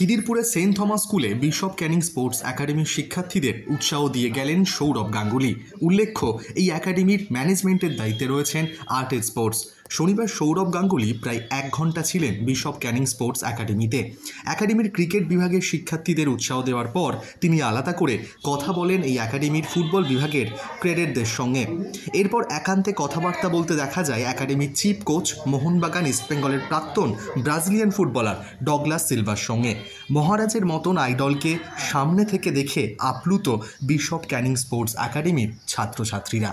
খিদিরপুরের Saint Thomas স্কুলে bishop Canning sports একাডেমির শিক্ষার্থীদের উৎসাহ দিয়ে গেলেন সৌরভ গাঙ্গুলি। উল্লেখ্য, এই একাডেমির ম্যানেজমেন্টের দায়িত্বে রয়েছেন আর্টেড স্পোর্টস। শনিবার সৌরভ গাঙ্গুলি প্রায় 1 ঘন্টা ছিলেন বিশপ ক্যানিং স্পোর্টস একাডেমিতে। একাডেমির ক্রিকেট বিভাগের শিক্ষার্থীদের উৎসাহ দেওয়ার পর তিনি আলাদা করে কথা বলেন এই একাডেমির ফুটবল বিভাগের ক্যাডেটদের সঙ্গে। এরপর একান্তে কথাবার্তা বলতে দেখা যায় একাডেমির চিফ কোচ মোহনবাগান ইস্টবেঙ্গলের প্রাক্তন ব্রাজিলিয়ান ফুটবলার ডগলাস সিলভার সঙ্গে। মহারাজের মতন আইডলকে সামনে থেকে দেখে আপ্লুত বিশপ ক্যানিং স্পোর্টস একাডেমির ছাত্রছাত্রীরা।